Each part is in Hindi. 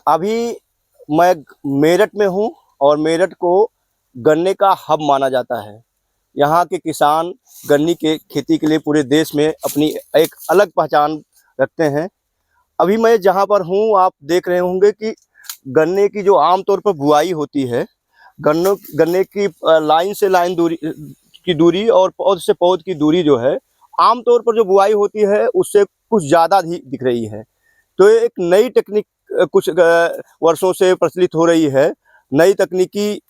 अभी मैं मेरठ में हूँ और मेरठ को गन्ने का हब माना जाता है। यहाँ के किसान गन्ने के खेती के लिए पूरे देश में अपनी एक अलग पहचान रखते हैं। अभी मैं जहाँ पर हूँ, आप देख रहे होंगे कि गन्ने की जो आमतौर पर बुआई होती है, गन्ने की लाइन से लाइन दूरी और पौध से पौध की दूरी जो है, आमतौर पर जो बुआई होती है उससे कुछ ज़्यादा दिख रही है। तो ये एक नई टेक्निक कुछ वर्षों से प्रचलित हो रही है। नई तकनीकी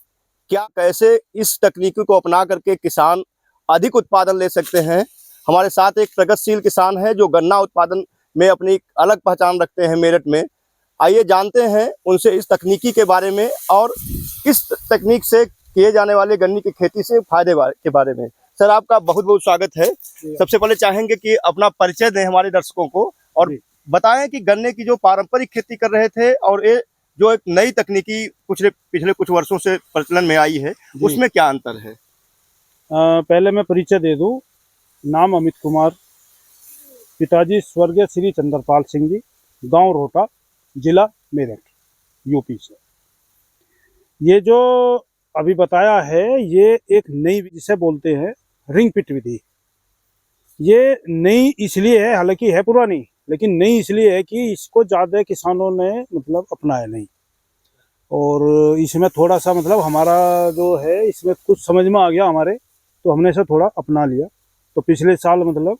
क्या, कैसे इस तकनीकी को अपना करके किसान अधिक उत्पादन ले सकते हैं। हमारे साथ एक प्रगतिशील किसान है जो गन्ना उत्पादन में अपनी अलग पहचान रखते हैं मेरठ में। आइए जानते हैं उनसे इस तकनीकी के बारे में और इस तकनीक से किए जाने वाले गन्ने की खेती से फायदे के बारे में। सर, आपका बहुत बहुत स्वागत है। सबसे पहले चाहेंगे कि अपना परिचय दें हमारे दर्शकों को और बताएं कि गन्ने की जो पारंपरिक खेती कर रहे थे और ये जो एक नई तकनीकी पिछले कुछ वर्षों से प्रचलन में आई है, उसमें क्या अंतर है। पहले मैं परिचय दे दूं। नाम अमित कुमार, पिताजी स्वर्गीय श्री चंद्रपाल सिंह जी, गांव रोहटा, जिला मेरठ, यूपी से। ये जो अभी बताया है, ये एक नई, जिसे बोलते हैं रिंग पिट विधि। ये नई इसलिए है, हालांकि है पुरानी, लेकिन नई इसलिए है कि इसको ज़्यादा किसानों ने मतलब अपनाया नहीं। और इसमें थोड़ा सा मतलब हमारा जो है, इसमें कुछ समझ में आ गया हमारे, तो हमने इसे थोड़ा अपना लिया। तो पिछले साल मतलब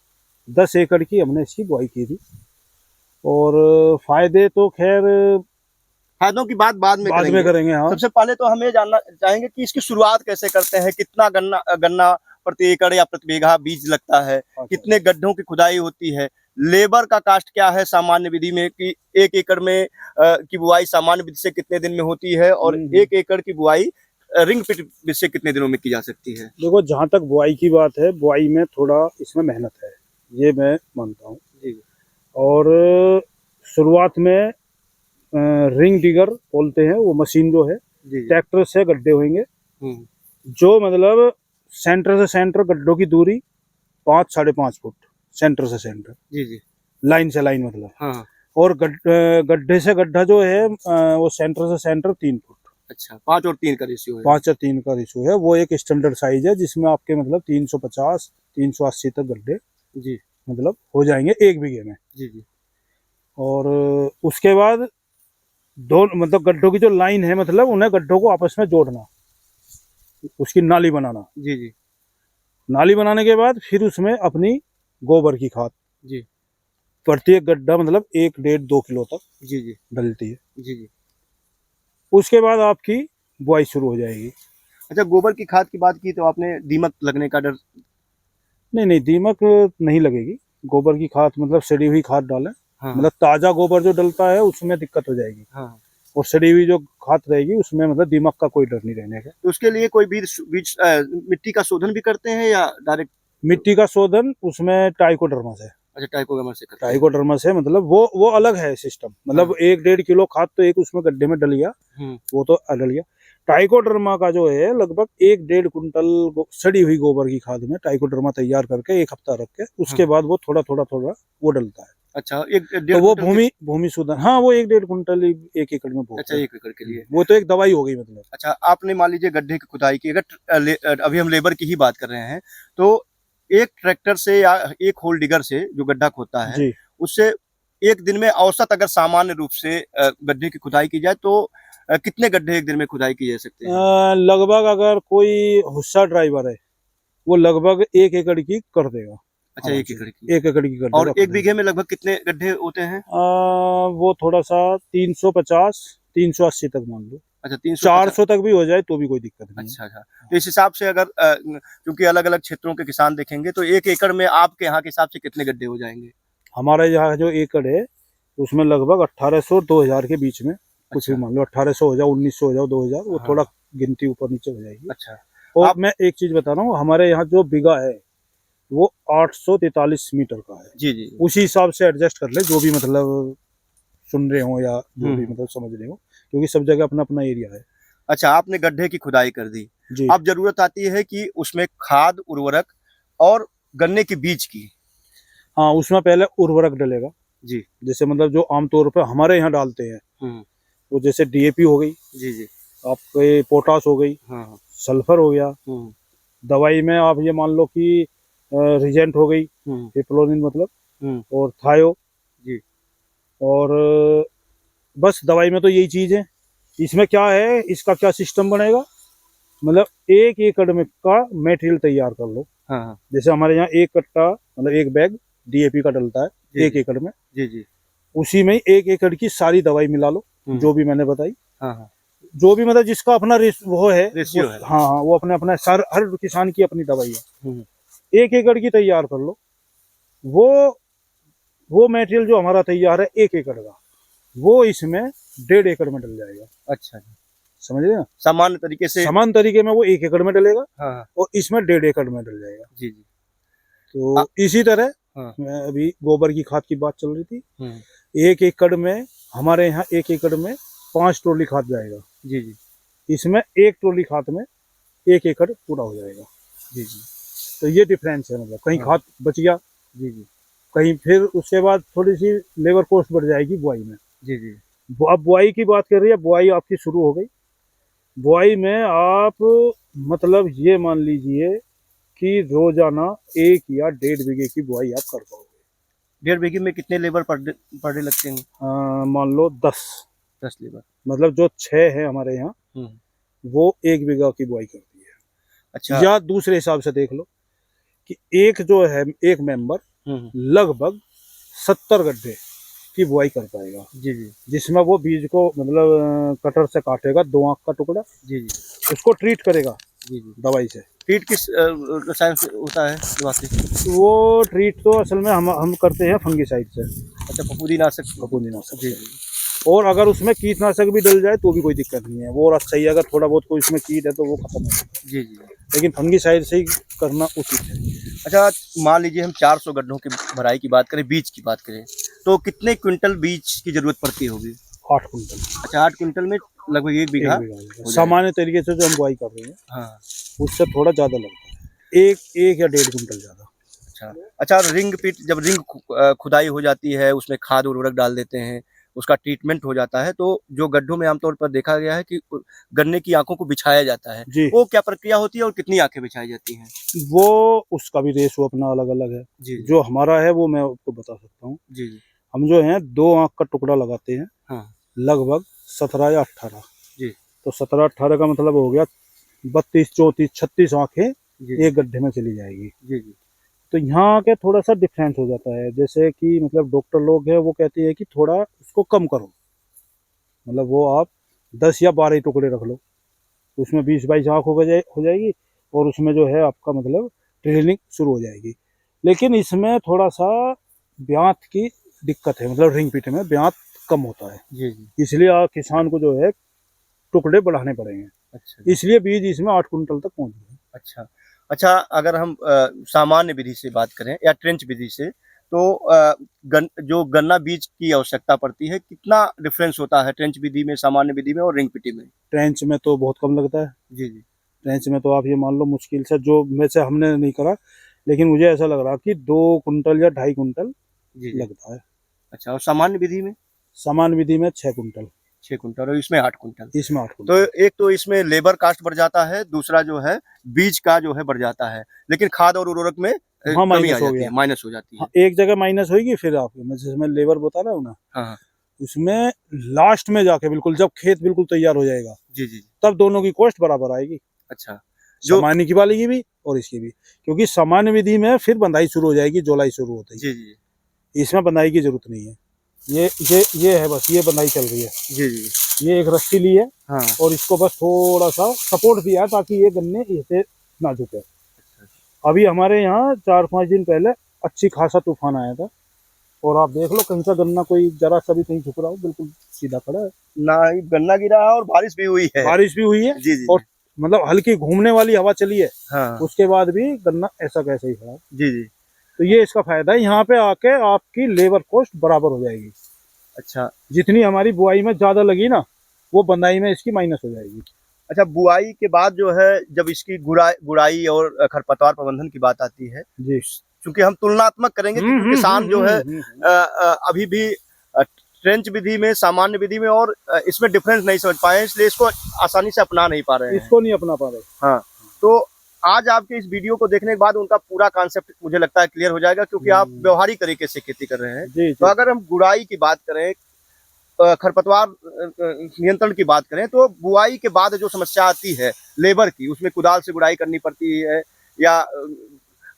10 एकड़ की हमने इसकी बुआई की थी। और फायदे तो खैर फायदों की बात बाद में करेंगे। हाँ, सबसे पहले तो हमें जानना चाहेंगे कि इसकी शुरुआत कैसे करते हैं, कितना गन्ना प्रति एकड़ या प्रति बीघा बीज लगता है, कितने गड्ढों की खुदाई होती है, लेबर का कास्ट क्या है सामान्य विधि में, कि 1 एकड़ में की बुआई सामान्य विधि से कितने दिन में होती है और 1 एकड़ की बुआई रिंग पिट विधि से कितने दिनों में की जा सकती है। देखो, जहाँ तक बुआई की बात है, बुआई में थोड़ा इसमें मेहनत है, ये मैं मानता हूँ। और शुरुआत में रिंग डिगर बोलते हैं, वो मशीन जो है, ट्रैक्टर से गड्ढे होंगे, जो मतलब सेंटर से सेंटर गड्ढों की दूरी 5-5.5 फुट, सेंटर से सेंटर, लाइन से लाइन मतलब। हाँ। और गड्ढे से गड्ढा जो है वो सेंटर से सेंटर 3 फुट। अच्छा, 5 और 3 का रेशियो है। 5 और 3 का रेशियो है। वो एक स्टैंडर्ड साइज है जिसमें आपके मतलब 350-380 तक गड्ढे मतलब हो जाएंगे 1 बीघे में। और उसके बाद दो मतलब गड्ढों की जो लाइन है, मतलब उन्हें गड्ढों को आपस में जोड़ना, उसकी नाली बनाना। नाली बनाने के बाद फिर उसमें अपनी गोबर की खाद प्रत्येक गड्ढा मतलब 1-1.5-2 किलो तक डलती है। उसके बाद आपकी बुआई शुरू हो जाएगी। अच्छा, गोबर की खाद की बात की तो आपने दीमक लगने का डर? नहीं, दीमक नहीं लगेगी। गोबर की खाद मतलब सड़ी हुई खाद डालें। हाँ। मतलब ताजा गोबर जो डलता है उसमें दिक्कत हो जाएगी। हाँ। और सड़ी हुई जो खाद रहेगी उसमें मतलब दीमक का कोई डर नहीं रहने का। तो उसके लिए कोई मिट्टी का शोधन भी करते हैं या डायरेक्ट? मिट्टी का शोधन उसमें ट्राइकोडर्मा से। अच्छा, ट्राइकोडर्मा से मतलब वो अलग है सिस्टम। मतलब 1-1.5 किलो खाद तो एक उसमें गड्ढे में डल गया, वो तो डल गया। ट्राइकोडर्मा का जो है लगभग 1-1.5 कुंटल सड़ी हुई गोबर की खाद में ट्राइकोडर्मा तैयार करके 1 हफ्ता रख के उसके बाद वो थोड़ा वो डलता है। अच्छा, तो वो भूमि शोधन, हाँ, वो 1-1.5 कुंटल 1 एकड़ में। अच्छा, 1 एकड़ के लिए वो तो एक दवाई हो गई मतलब। अच्छा, आपने मान लीजिए गड्ढे की खुदाई की, अगर अभी हम लेबर की ही बात कर रहे हैं, तो एक ट्रैक्टर से या एक होल डिगर से जो गड्ढा खोदता है, उससे एक दिन में औसत अगर सामान्य रूप से गड्ढे की खुदाई की जाए तो कितने गड्ढे एक दिन में खुदाई की जा सकते हैं? लगभग अगर कोई होशियार ड्राइवर है वो लगभग 1 एकड़ की कर देगा। अच्छा, 1 एकड़ की? 1 एकड़ की कर देगा। और 1 बीघे में लगभग कितने गड्ढे होते हैं? वो थोड़ा सा 350-380 तक मान लो। अच्छा, 300 400 तक भी हो जाए तो भी कोई दिक्कत नहीं। अच्छा। तो इस हिसाब से अगर क्योंकि अलग अलग क्षेत्रों के किसान देखेंगे, तो 1 एकड़ में आपके यहाँ के हिसाब से कितने गड्ढे हो जाएंगे? हमारे यहाँ जो एकड़ है उसमें लगभग 1800-2000 के बीच में। कुछ भी मान लो, 1800 हो जाओ, 1900 हो जाओ, 2000, वो थोड़ा गिनती ऊपर नीचे हो जाएगी। अच्छा। और मैं एक चीज बता रहा हूँ, हमारे यहाँ जो बीघा है वो 843 मीटर का है। उसी हिसाब से एडजस्ट कर ले, जो भी मतलब सुन रहे हो या जो भी मतलब समझ रहे हो, क्योंकि सब जगह अपना अपना एरिया है। अच्छा, आपने गड्ढे की खुदाई कर दी, अब जरूरत आती है कि उसमें खाद, उर्वरक और गन्ने के बीज की। हाँ, उसमें पहले उर्वरक डलेगा। जैसे मतलब जो आमतौर पर हमारे यहाँ डालते हैं, वो जैसे डीएपी हो गई, जी जी। आपके पोटास हो गई, हाँ हाँ। सल्फर हो गया। दवाई में आप ये मान लो कि रिजेंट हो गई, पिप्लोनिन मतलब, और थायो जी। और बस दवाई में तो यही चीज है। इसमें क्या है, इसका क्या सिस्टम बनेगा, मतलब 1 एकड़ में का मटेरियल तैयार कर लो। हाँ हाँ। जैसे हमारे यहाँ 1 कट्टा मतलब 1 बैग डीएपी का डलता है जी, 1 एकड़ में, जी जी। उसी में 1 एकड़ की सारी दवाई मिला लो, जो भी मैंने बताई। हाँ हाँ। जो भी मतलब जिसका अपना वो है, रेशियो है। हाँ हाँ, वो अपने अपने हर किसान की अपनी दवाई है। 1 एकड़ की तैयार कर लो। वो मटेरियल जो हमारा तैयार है 1 एकड़ का, वो इसमें 1.5 एकड़ में डल जाएगा। अच्छा, समझ रहे हैं? सामान्य तरीके से। समान तरीके में वो 1 एकड़ में डलेगा, हाँ हाँ। और इसमें 1.5 एकड़ में डल जाएगा। जी जी। तो इसी तरह हाँ। मैं अभी गोबर की खाद की बात चल रही थी, हम्म। 1 एकड़ में हमारे यहाँ 1 एकड़ में 5 ट्रॉली खाद जाएगा। जी जी। इसमें 1 ट्रॉली खाद में 1 एकड़ पूरा हो जाएगा। जी जी। तो ये डिफरेंस है, मतलब कहीं हाँ। खाद बच गया, जी जी। कहीं फिर उसके बाद थोड़ी सी लेबर कॉस्ट बढ़ जाएगी बुआई में। जी जी। अब बुआई की बात कर रही है, बुआई आपकी शुरू हो गई। बुआई में आप मतलब ये मान लीजिए कि रोजाना 1 या 1.5 बीघे की बुआई आप कर पाओगे। 1.5 बीघे में कितने लेबर पर डे लगते हैं? मान लो 10 लेबर। मतलब जो 6 है हमारे यहाँ, वो 1 बीघा की बुआई करती है। अच्छा। या दूसरे हिसाब से देख लो कि एक जो है एक मेंबर लगभग 70 गड्ढे की बुआई कर पाएगा। जी जी। जिसमें वो बीज को मतलब कटर से काटेगा, 2 आंख का टुकड़ा, जी जी। उसको ट्रीट करेगा जी जी। दवाई से। ट्रीट किस रसायन से होता है दवा से? वो ट्रीट तो असल में हम करते हैं फंगीसाइड से। अच्छा, फफूंदीनाशक। फफूंदीनाशक जी से। जी। और अगर उसमें कीटनाशक भी डल जाए तो भी कोई दिक्कत नहीं है, वो और अच्छा ही है। अगर थोड़ा बहुत कोई उसमें कीट है तो वो खत्म है, जी जी। लेकिन फंगीसाइड से ही करना उचित है। अच्छा, मान लीजिए हम 400 गड्ढों की भराई की बात करें, बीज की बात करें, तो कितने क्विंटल बीज की जरूरत पड़ती होगी? 8 कुंटल। अच्छा, 8 क्विंटल में लगभग 1 बीघा हो जाएगा। सामान्य तरीके से जो हम बुआई कर रहे हैं, हाँ। उससे थोड़ा ज्यादा लगता है, एक या 1.5 कुंटल ज्यादा। अच्छा। अच्छा, रिंग पिट जब खुदाई हो जाती है, उसमें खाद उर्वरक डाल देते हैं, उसका ट्रीटमेंट हो जाता है, तो जो गड्ढों में आमतौर पर देखा गया है कि गन्ने की आंखों को बिछाया जाता है, जी। वो क्या प्रक्रिया होती है और कितनी आंखें बिछाई जाती हैं? वो उसका भी रेशो अपना अलग अलग है। जी जी। जो हमारा है वो मैं आपको बता सकता हूँ। जी जी। हम जो है 2 आंख का टुकड़ा लगाते हैं, हाँ। लगभग 17 या 18। जी। तो 17-18 का मतलब हो गया 32-34-36 आंखें जी एक गड्ढे में चली जाएगी। जी। जी। तो यहाँ के थोड़ा सा डिफरेंस हो जाता है, जैसे कि मतलब डॉक्टर लोग हैं वो कहते हैं कि थोड़ा उसको कम करो, मतलब वो आप 10 या 12 टुकड़े रख लो, उसमें 20-22 आँख हो जाएगी, और उसमें जो है आपका मतलब ट्रेनिंग शुरू हो जाएगी। लेकिन इसमें थोड़ा सा ब्यात की दिक्कत है, मतलब रिंग पिट में ब्यात कम होता है। जी जी। इसलिए किसान को जो है टुकड़े बढ़ाने पड़ेंगे। अच्छा। इसलिए बीज इसमें 8 कुंटल तक पहुंच गए। अच्छा। अच्छा, अगर हम सामान्य विधि से बात करें या ट्रेंच विधि से, तो जो गन्ना बीज की आवश्यकता पड़ती है, कितना डिफरेंस होता है ट्रेंच विधि में, सामान्य विधि में और रिंग पिटी में? ट्रेंच में तो बहुत कम लगता है। जी जी। ट्रेंच में तो आप ये मान लो मुश्किल से, जो वैसे हमने नहीं करा, लेकिन मुझे ऐसा लग रहा कि 2 कुंटल या 2.5 कुंटल जी जी। लगता है। अच्छा, और सामान्य विधि में? समान विधि में 6 कुंटल। 6 कुंटल और इसमें 8 कुंटल। इसमें 8 तो कुंटल। एक तो इसमें लेबर कास्ट बढ़ जाता है, दूसरा जो है बीज का जो है बढ़ जाता है, लेकिन खाद और उर्वरक में हाँ, कमी आ माइनस हो जाती गया। है, माइनस हो जाती हाँ, है। एक जगह माइनस होगी, फिर आप जिसमें लेबर बता रहा हूँ ना, हाँ हाँ। उसमें लास्ट में जाके बिल्कुल जब खेत बिल्कुल तैयार हो जाएगा, जी जी। तब दोनों की कॉस्ट बराबर आएगी। अच्छा। जो सामान्य की वाली की भी और इसकी भी, क्योंकि सामान्य विधि में फिर बंधाई शुरू हो जाएगी, जोलाई शुरू होती जी है। जी। इसमें बंधाई की जरूरत नहीं है। ये है, बस ये बंधाई चल रही है। जी जी। ये एक रस्सी ली है, हाँ। और इसको बस थोड़ा सा सपोर्ट दिया है ताकि ये गन्ने इसे ना झुके। अभी हमारे यहाँ 4-5 दिन पहले अच्छी खासा तूफान आया था, और आप देख लो कहीं सा गन्ना कोई जरा सा भी कहीं झुक रहा हो, बिल्कुल सीधा खड़ा है। ना ही गन्ना गिरा है और बारिश भी हुई है। बारिश भी हुई है। जी जी। और मतलब हल्की घूमने वाली हवा चली है, हाँ। उसके बाद भी गन्ना ऐसा कैसे ही खड़ा है। जी जी। तो ये इसका फायदा है, यहाँ पे आके आपकी लेबर कॉस्ट बराबर हो जाएगी। अच्छा। जितनी हमारी बुआई में ज्यादा लगी ना, वो बंदाई में इसकी माइनस हो जाएगी। अच्छा, बुआई के बाद जो है जब इसकी गुड़ाई और खरपतवार प्रबंधन की बात आती है, जी। क्योंकि हम तुलनात्मक करेंगे, क्योंकि किसान जो है अभी भी ट्रेंच विधि में, सामान्य विधि में, और इसमें डिफरेंस नहीं समझ पाए हैं, इसलिए इसको आसानी से अपना नहीं पा रहे हैं। इसको नहीं अपना पा रहे। हाँ, तो आज आपके इस वीडियो को देखने के बाद उनका पूरा कॉन्सेप्ट मुझे लगता है क्लियर हो जाएगा, क्योंकि आप व्यवहारिक तरीके से खेती कर रहे हैं। जी, तो अगर हम गुड़ाई की बात करें, खरपतवार नियंत्रण की बात करें, तो बुआई के बाद जो समस्या आती है लेबर की, उसमें कुदाल से गुड़ाई करनी पड़ती है, या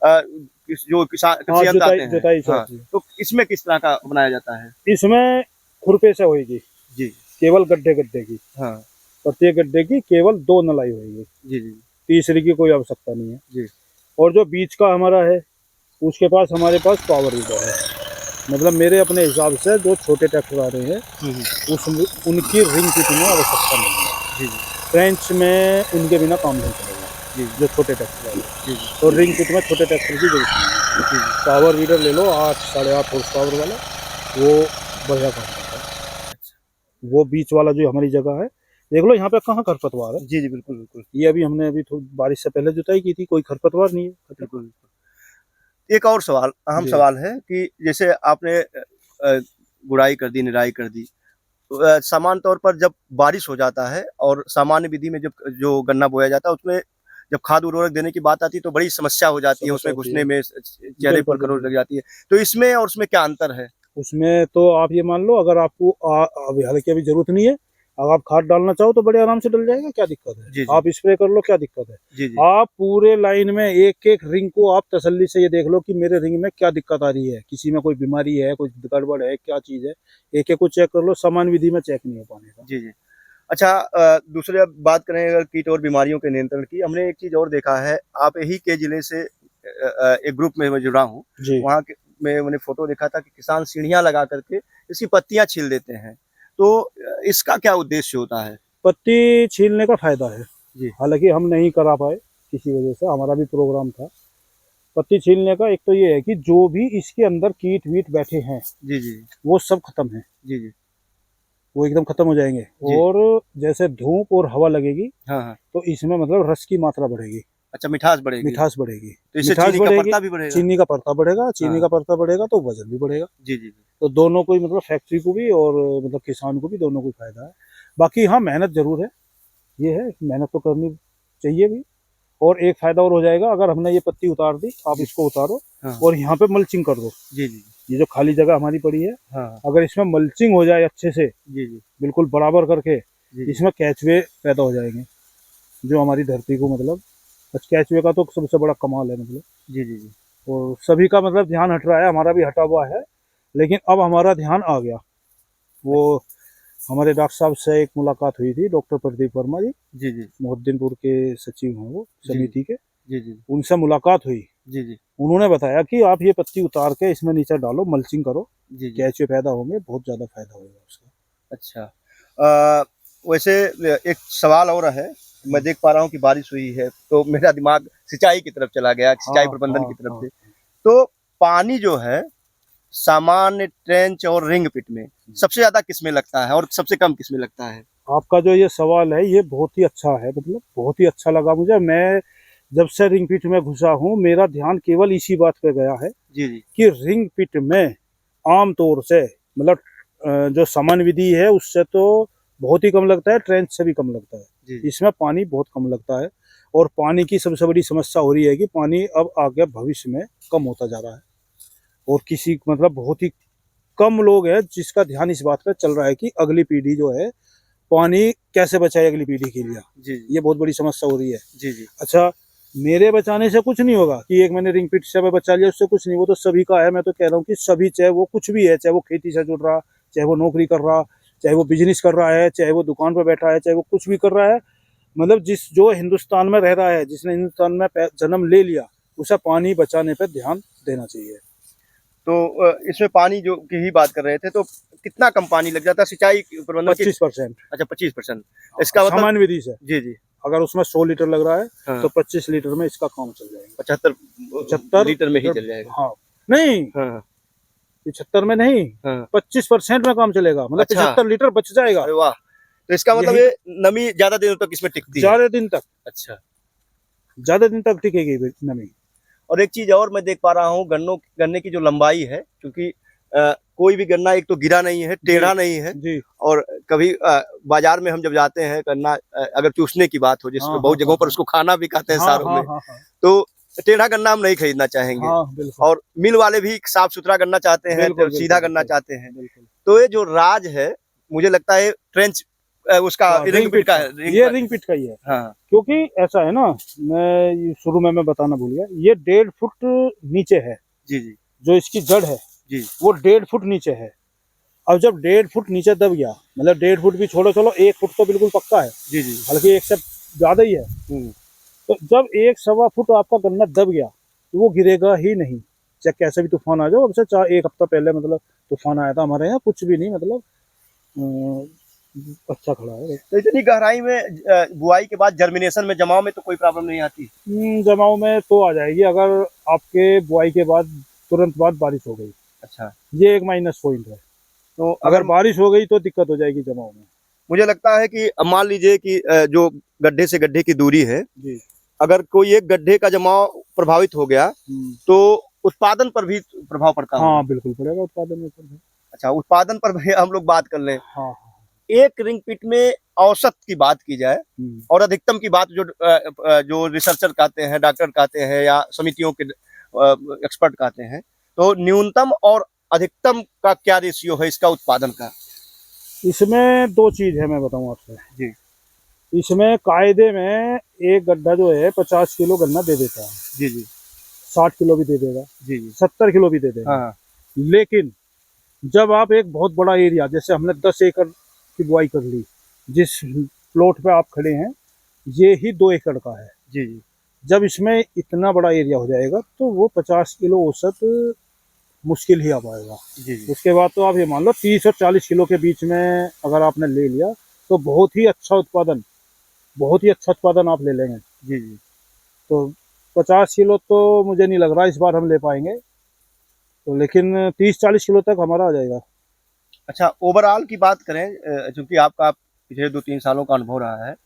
जो किसान यंत्र आते हैं, हाँ, तो इसमें किस तरह का बनाया जाता है? इसमें खुरपे से होगी जी, केवल गड्ढे गड्ढे की। हाँ, प्रत्येक गड्ढे की केवल 2 नलाई होगी, जी जी तीसरी की कोई आवश्यकता नहीं है जी। और जो बीच का हमारा है उसके पास हमारे पास पावर वीडर है। मतलब मेरे अपने हिसाब से जो छोटे ट्रैक्टर आ रहे हैं उनकी रिंग की तुम्हें आवश्यकता नहीं है। जी जी ट्रेंच में उनके बिना काम नहीं चलेगा जी जो छोटे ट्रैक्टर वाले। जी तो रिंग किट में छोटे ट्रैक्टर की जरूरत नहीं है। पावर वीडर ले लो 8 8.5 हॉर्स पावर वाला, वो बढ़िया काम करता है। वो बीच वाला जो हमारी जगह है, देख लो यहाँ पे कहाँ खरपतवार है। जी जी, बिल्कुल बिल्कुल। ये अभी हमने थोड़ी बारिश से पहले जुताई की थी, कोई खरपतवार नहीं है। बिल्कुल। एक और सवाल, अहम सवाल है कि जैसे आपने गुड़ाई कर दी, निराई कर दी, तो सामान्य तौर पर जब बारिश हो जाता है और सामान्य विधि में जब जो गन्ना बोया जाता है, उसमें जब खाद उर्वरक देने की बात आती है तो बड़ी समस्या हो जाती है, उसमें घुसने में चेहरे पर करोड़ लग जाती है। तो इसमें और उसमें क्या अंतर है? उसमें तो आप ये मान लो, अगर आपको अभी हालांकि अभी जरूरत नहीं है, अगर आप खाद डालना चाहो तो बड़े आराम से डल जाएगा, क्या दिक्कत है। जी, जी। आप स्प्रे कर लो, क्या दिक्कत है। जी, जी। आप पूरे लाइन में एक एक रिंग को आप तसल्ली से ये देख लो कि मेरे रिंग में क्या दिक्कत आ रही है, किसी में कोई बीमारी है, कोई गड़बड़ है, क्या चीज है, एक एक को चेक कर लो। समान विधि में चेक नहीं हो पाने का। जी जी। अच्छा, दूसरे अब बात करें अगर कीट और बीमारियों के नियंत्रण की, हमने एक चीज और देखा है, आप यही के जिले से एक ग्रुप में मैं जुड़ा हूँ, वहाँ में मैंने फोटो देखा था कि किसान सीढ़ियाँ लगा करके इसकी पत्तियां छील देते हैं, तो इसका क्या उद्देश्य होता है? पत्ती छीलने का फायदा है जी। हालांकि हम नहीं करा पाए किसी वजह से, हमारा भी प्रोग्राम था। पत्ती छीलने का एक तो ये है कि जो भी इसके अंदर कीट वीट बैठे हैं, जी जी, वो सब खत्म है। जी जी, वो एकदम खत्म हो जाएंगे। और जैसे धूप और हवा लगेगी, हाँ हाँ, तो इसमें मतलब रस की मात्रा बढ़ेगी। अच्छा, मिठास बढ़ेगी। मिठास बढ़ेगी, तो इससे मिठास चीनी का बढ़ेगी, परता भी बढ़ेगा। चीनी का परता बढ़ेगा, चीनी हाँ। का परता बढ़ेगा तो वजन भी बढ़ेगा। जी जी, तो दोनों को ही, मतलब फैक्ट्री को भी और मतलब किसान को भी, दोनों को फायदा है। बाकी हाँ, मेहनत जरूर है, ये है मेहनत तो करनी चाहिए भी। और एक फायदा और हो जाएगा, अगर हमने ये पत्ती उतार दी, आप इसको उतारो हाँ। और यहाँ पे मल्चिंग कर दो। जी जी, ये जो खाली जगह हमारी पड़ी है, हाँ, अगर इसमें मल्चिंग हो जाए अच्छे से, जी जी, बिल्कुल बराबर करके, जी, इसमें कैचवे पैदा हो जाएंगे जो हमारी धरती को, मतलब कैचवे का तो सबसे बड़ा कमाल है मतलब। जी जी, जी, और सभी का मतलब ध्यान हट रहा है, हमारा भी हटा हुआ है, लेकिन अब हमारा ध्यान आ गया। वो हमारे डॉक्टर साहब से एक मुलाकात हुई थी, डॉक्टर प्रदीप वर्मा जी, जी जी, मोहद्दीनपुर के सचिव हैं वो समिति के। जी जी, उनसे मुलाकात हुई, जी जी, उन्होंने बताया कि आप ये पत्ती उतार के इसमें नीचे डालो, मल्चिंग करो, जी जी। कैचवे पैदा होंगे, बहुत ज्यादा फायदा होगा उसका। अच्छा, वैसे एक सवाल और है, मैं देख पा रहा हूँ कि बारिश हुई है, तो मेरा दिमाग सिंचाई की तरफ चला गया, सिंचाई प्रबंधन की तरफ से। तो पानी जो है सामान्य ट्रेंच और रिंग पिट में सबसे ज्यादा किसमें लगता है और सबसे कम किसमें लगता है? आपका जो ये सवाल है ये बहुत ही अच्छा है, मतलब बहुत ही अच्छा लगा मुझे। मैं जब से रिंग पिट में घुसा हूँ, मेरा ध्यान केवल इसी बात पे गया है जी जी, कि रिंग पिट में आम तौर से, मतलब जो सामान्य विधि है उससे तो बहुत ही कम लगता है, ट्रेंच से भी कम लगता है। जी जी, इसमें पानी बहुत कम लगता है और पानी की सबसे बड़ी समस्या हो रही है कि पानी अब आगे भविष्य में कम होता जा रहा है। और किसी, मतलब बहुत ही कम लोग हैं जिसका ध्यान इस बात पर चल रहा है कि अगली पीढ़ी जो है पानी कैसे बचाए अगली पीढ़ी के लिए। जी ये बहुत बड़ी समस्या हो रही है। जी, जी, अच्छा, मेरे बचाने से कुछ नहीं होगा कि एक मैंने रिंग पिट से बचा लिया, उससे कुछ नहीं, वो तो सभी का है। मैं तो कह रहा हूँ कि सभी, चाहे वो कुछ भी है, चाहे वो खेती से जुड़ रहा, चाहे वो नौकरी कर रहा, चाहे वो बिजनेस कर रहा है, चाहे वो दुकान पर बैठा है, चाहे वो कुछ भी कर रहा है, मतलब जो हिंदुस्तान में रह रहा है, जिसने हिंदुस्तान में जन्म ले लिया, उसे पानी बचाने पर ध्यान देना चाहिए। तो इसमें पानी जो की ही बात कर रहे थे, तो कितना कम पानी लग जाता है सिंचाई प्रबंधन? 25%। अच्छा, 25%। इसका मतलब सामान्य विधि से जी जी, अगर उसमें 100 लीटर लग रहा है, हाँ, तो 25 लीटर में इसका काम चल जाएगा। 75 लीटर में ही चल जाएगा। हाँ, नहीं, हाँ 75 में नहीं, हाँ, 25% में काम चलेगा, मतलब अच्छा। 75 लीटर बच जाएगा। अरे वाह, तो इसका मतलब ये नमी ज्यादा दिनों तक इसमें टिकती है? ज्यादा दिन तक, अच्छा। ज्यादा दिन तक टिकेगी नमी। और एक चीज और मैं देख पा रहा हूँ, गन्ने की जो लंबाई है, क्योंकि कोई भी गन्ना एक तो गिरा नहीं है, टेढ़ा नहीं है, जी और कभी बाजार में हम जब जाते हैं गन्ना अगर चूसने की बात हो, जिसको हाँ, बहुत हाँ, जगहों पर हाँ, उसको खाना भी कहते हैं हाँ सारों हाँ में, हाँ हाँ तो टेढ़ा गन्ना हम नहीं खरीदना चाहेंगे। हाँ बिल्कुल और मिल वाले भी साफ सुथरा गन्ना चाहते हैं, बिल्कुल तो सीधा बिल्कुल गन्ना बिल्कुल चाहते हैं। बिल्कुल। तो ये जो राज है, मुझे लगता है ट्रेंच उसका हाँ, रिंग पिट का ये रिंग पिट का ही है। हाँ क्योंकि ऐसा है ना, शुरू में मैं बताना भूल गया, ये 1.5 फुट नीचे है। जी जी जो इसकी जड़ है जी वो 1.5 फुट नीचे है। अब जब 1.5 फुट नीचे दब गया, मतलब 1.5 फुट भी छोड़ो, चलो 1 फुट तो बिल्कुल पक्का है, जी जी। बल्कि एक से ज्यादा ही है। हम्म, तो जब 1 सवा फुट आपका गन्ना दब गया तो वो गिरेगा ही नहीं, चाहे कैसे भी तूफान आ जाओ। अब से 1 हफ्ता पहले मतलब तूफान आया था हमारे यहाँ, कुछ भी नहीं, मतलब अच्छा खड़ा है। तो इतनी गहराई में बुआई के बाद जर्मिनेशन में, जमाव में तो कोई प्रॉब्लम नहीं आती? जमाव में तो आ जाएगी अगर आपके बुआई के बाद तुरंत बाद बारिश हो गई। अच्छा, ये एक माइनस पॉइंट है। तो अगर बारिश हो गई तो दिक्कत हो जाएगी जमाव में। मुझे लगता है कि अब मान लीजिए कि जो गड्ढे से गड्ढे की दूरी है, जी अगर कोई एक गड्ढे का जमाव प्रभावित हो गया तो उत्पादन पर भी प्रभाव पड़ता होगा। हाँ बिल्कुल पड़ेगा उत्पादन में पर। अच्छा, उत्पादन पर भी हम लोग बात कर लें। हाँ हाँ एक रिंग पिट में औसत की बात की जाए और अधिकतम की बात जो रिसर्चर कहते हैं, डॉक्टर कहते हैं, या समितियों के एक्सपर्ट कहते हैं, तो न्यूनतम और अधिकतम का क्या रेशियो है इसका उत्पादन का? इसमें दो चीज है, मैं बताऊं आपसे। जी इसमें कायदे में एक गड्ढा जो है 50 किलो गन्ना दे देता है, जी जी 60 किलो भी दे देगा, जी जी 70 किलो भी दे देगा। हाँ लेकिन जब आप एक बहुत बड़ा एरिया, जैसे हमने 10 एकड़ की बुआई कर ली, जिस प्लॉट पे आप खड़े हैं ये ही 2 एकड़ का है, जी जी जब इसमें इतना बड़ा एरिया हो जाएगा तो वो 50 किलो औसत मुश्किल ही आ पाएगा। जी जी उसके बाद तो आप ये मान लो 30 और 40 किलो के बीच में अगर आपने ले लिया तो बहुत ही अच्छा उत्पादन आप ले लेंगे। जी जी। तो 50 किलो तो मुझे नहीं लग रहा इस बार हम ले पाएंगे, तो लेकिन 30-40 किलो तक हमारा आ जाएगा। अच्छा, ओवरऑल की बात करें, चूंकि आपका पिछले 2-3 सालों का अनुभव रहा है,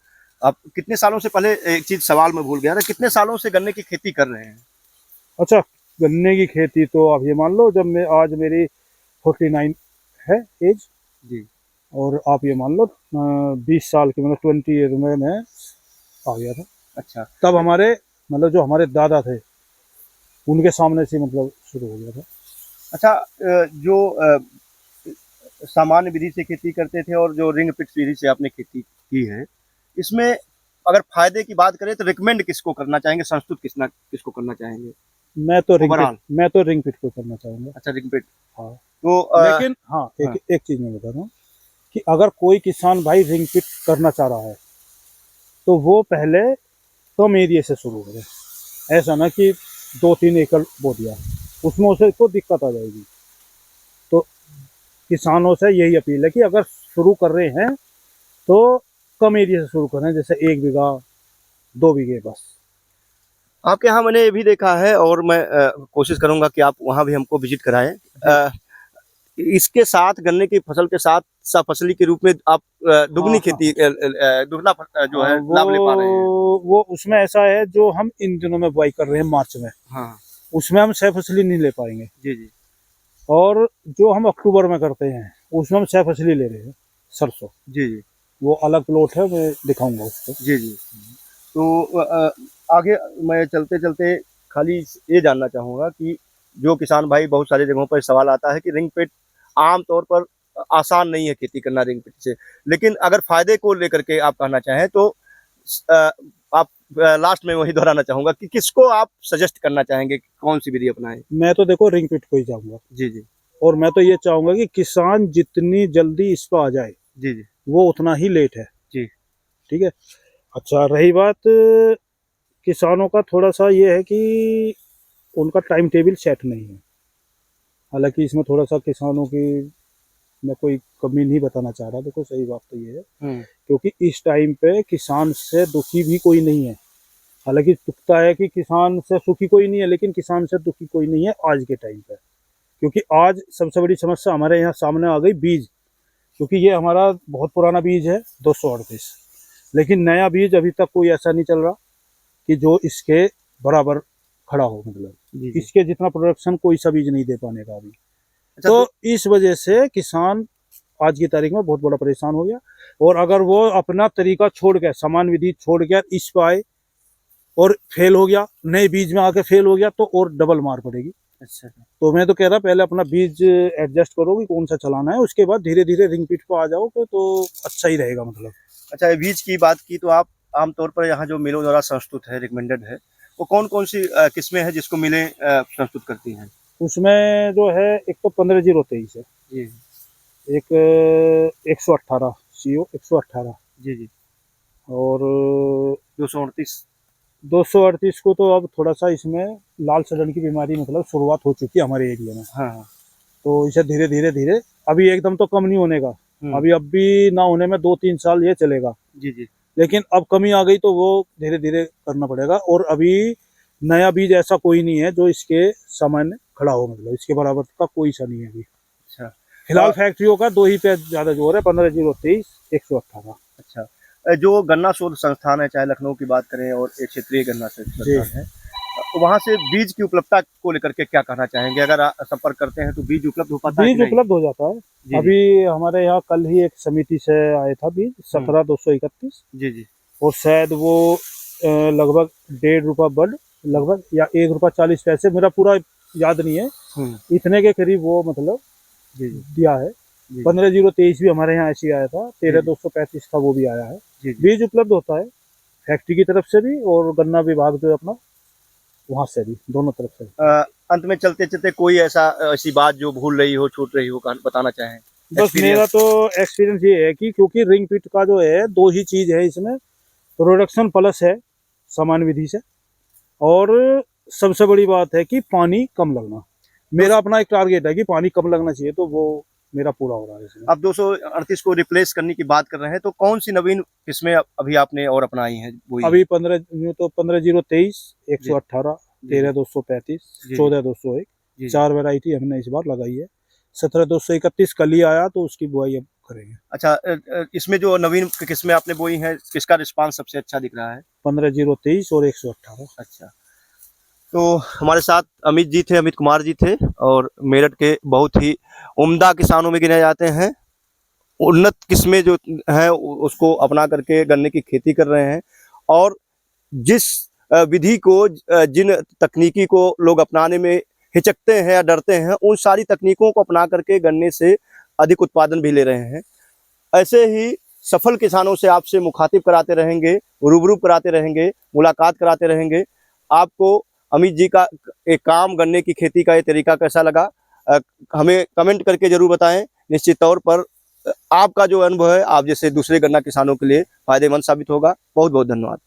आप कितने सालों से, पहले एक चीज सवाल मैं भूल गया था, कितने सालों से गन्ने की खेती कर रहे हैं? अच्छा, गन्ने की खेती तो आप ये मान लो, जब मैं आज मेरी 49 है एज, जी और आप ये मान लो 20 साल की, मतलब 20 ईयर में मैं आ गया था। अच्छा, तब हमारे मतलब जो हमारे दादा थे उनके सामने से मतलब शुरू हो गया था। अच्छा, जो सामान्य विधि से खेती करते थे और जो रिंग पिट विधि से आपने खेती की है, इसमें अगर फायदे की बात करें तो रिकमेंड किसको करना चाहेंगे, संस्तुत किसको करना चाहेंगे ओवरऑल? मैं तो रिंग पिट को करना चाहूंगा। अच्छा, रिंग पिट। हाँ, तो लेकिन हाँ, एक चीज मैं बता रहा हूँ कि अगर कोई किसान भाई रिंग पिट करना चाह रहा है तो वो पहले कम एरिया से शुरू करे। ऐसा ना कि 2-3 एकड़ बो दिया, उसमें उसे को दिक्कत आ जाएगी। तो किसानों से यही अपील है कि अगर शुरू कर रहे हैं तो कम एरिया से शुरू करें, जैसे 1 बीघा 2 बीघे बस। आपके यहाँ मैंने ये भी देखा है, और मैं कोशिश करूंगा कि आप वहाँ भी हमको विजिट कराएं। इसके साथ, गन्ने की फसल के साथ सफसली के रूप में आप दुगनी हाँ, खेती, दुगना जो है वो लाभ ले पा रहे हैं। वो उसमें ऐसा है, जो हम इन दिनों में बुआई कर रहे हैं मार्च में, हाँ उसमें हम 6 फसली नहीं ले पाएंगे। जी जी और जो हम अक्टूबर में करते हैं उसमें हम 6 फसली ले रहे हैं, सरसों। जी जी वो अलग प्लॉट है, मैं दिखाऊंगा उसको। जी जी। तो आगे मैं चलते चलते खाली ये जानना चाहूँगा कि जो किसान भाई, बहुत सारी जगहों पर सवाल आता है कि रिंग पिट आम तौर पर आसान नहीं है खेती करना रिंग पिट से, लेकिन अगर फायदे को लेकर के आप कहना चाहें तो आप लास्ट में वही दोहराना चाहूँगा कि किसको आप सजेस्ट करना चाहेंगे कि कौन सी विधि अपनाएं? मैं तो देखो रिंग पिट को ही चाहूंगा, जी जी और मैं तो ये चाहूंगा कि किसान जितनी जल्दी इस पर आ जाए जी जी वो उतना ही लेट है। जी ठीक है। अच्छा, रही बात किसानों का, थोड़ा सा ये है कि उनका टाइम टेबल सेट नहीं है। हालांकि इसमें थोड़ा सा किसानों की मैं कोई कमी नहीं बताना चाह रहा, देखो सही बात तो ये है, क्योंकि इस टाइम पे किसान से दुखी भी कोई नहीं है। हालांकि दुखता है कि किसान से सुखी कोई नहीं है, लेकिन किसान से दुखी कोई नहीं है आज के टाइम पे। क्योंकि आज सबसे बड़ी समस्या हमारे यहाँ सामने आ गई बीज, क्योंकि ये हमारा बहुत पुराना बीज है 238, लेकिन नया बीज अभी तक कोई ऐसा नहीं चल रहा कि जो इसके बराबर खड़ा हो, मतलब जी जी। इसके जितना प्रोडक्शन कोई सा बीज नहीं दे पाने का अभी। अच्छा, तो इस वजह से किसान आज की तारीख में बहुत बड़ा परेशान हो गया। और अगर वो अपना तरीका छोड़ के, समान विधि छोड़ के इस पे आए और फेल हो गया, नए बीज में आके फेल हो गया, तो और डबल मार पड़ेगी। अच्छा, तो मैं तो कह रहा पहले अपना बीज एडजस्ट करो कि कौन सा चलाना है, उसके बाद धीरे धीरे रिंग पिट पे आ जाओ तो अच्छा ही रहेगा मतलब। अच्छा, ये बीज की बात की तो आप आमतौर पर यहाँ जो मिलों द्वारा संस्तुत है, रिकमेंडेड है, वो कौन कौन सी किस्में हैं जिसको मिलें संस्तुत करती हैं? उसमें जो है एक तो 15-0-23 है, जी एक 118 CO 118, जी जी। और 238। 238 को तो अब थोड़ा सा इसमें लाल सड़न की बीमारी मतलब शुरुआत हो चुकी है हमारे एरिया में। हाँ हाँ। तो इसे धीरे धीरे धीरे, अभी एकदम तो कम नहीं होने का, अब भी ना होने में 2-3 साल ये चलेगा, जी जी। लेकिन अब कमी आ गई तो वो धीरे धीरे करना पड़ेगा। और अभी नया बीज ऐसा कोई नहीं है जो इसके सामान्य खड़ा हो, मतलब इसके बराबर का कोई सा नहीं है अभी। अच्छा। फिलहाल फैक्ट्रियों का 2 ही पे ज्यादा जोर है, 15-0-23, 118। अच्छा, जो गन्ना शोध संस्थान है, चाहे लखनऊ की बात करें और एक क्षेत्रीय गन्ना शोध संस्थान है, वहाँ से बीज की उपलब्धता को लेकर के क्या कहना चाहेंगे? अगर संपर्क करते हैं तो बीज उपलब्ध हो पाता है बीज कि नहीं? उपलब्ध हो जाता है। जी, अभी हमारे यहाँ कल ही एक समिति से आया था बीज 17-231, जी जी। और शायद वो लगभग ₹1.5 बड, लगभग, या ₹1.40, मेरा पूरा याद नहीं है, इतने के करीब वो मतलब जी जी दिया है। जी 15-0-23 भी हमारे यहाँ ऐसे ही आया था, 13-235 का वो भी आया है। जी जी। बीज उपलब्ध होता है फैक्ट्री की तरफ से भी और गन्ना विभाग जो है अपना, वहाँ से भी, दोनों तरफ से। अंत में चलते चलते कोई ऐसी बात जो भूल रही हो, छूट रही हो, बताना चाहें? बस मेरा तो एक्सपीरियंस ये है कि क्योंकि रिंग पिट का जो है 2 ही चीज है इसमें, प्रोडक्शन प्लस है समान विधि से, और सबसे बड़ी बात है कि पानी कम लगना। मेरा अपना एक टारगेट है कि पानी कम लगना चाहिए, तो वो मेरा पूरा हो रहा है इसमें। आप 238 को रिप्लेस करने की बात कर रहे हैं, तो कौन सी नवीन किस्में अभी आपने और अपनाई हैं? अभी 15-0-23, 118, 13-235, 14-201, 4 वैरायटी हमने इस बार लगाई है। 17-231 कल ही आया, तो उसकी बुआई अब करेंगे। अच्छा, इसमें जो नवीन किस्में आपने बोई हैं, किसका रिस्पांस सबसे अच्छा दिख रहा है? 15-0-23 और 118। अच्छा, तो हमारे साथ अमित जी थे, अमित कुमार जी थे, और मेरठ के बहुत ही उम्दा किसानों में गिने जाते हैं। उन्नत किस्में जो हैं उसको अपना करके गन्ने की खेती कर रहे हैं, और जिस विधि को, जिन तकनीकी को लोग अपनाने में हिचकते हैं या डरते हैं, उन सारी तकनीकों को अपना करके गन्ने से अधिक उत्पादन भी ले रहे हैं। ऐसे ही सफल किसानों से आपसे मुखातिब कराते रहेंगे, रूबरू कराते रहेंगे, मुलाकात कराते रहेंगे। आपको अमित जी का एक काम, गन्ने की खेती का ये तरीका कैसा लगा, हमें कमेंट करके ज़रूर बताएं। निश्चित तौर पर आपका जो अनुभव है, आप जैसे दूसरे गन्ना किसानों के लिए फ़ायदेमंद साबित होगा। बहुत बहुत धन्यवाद।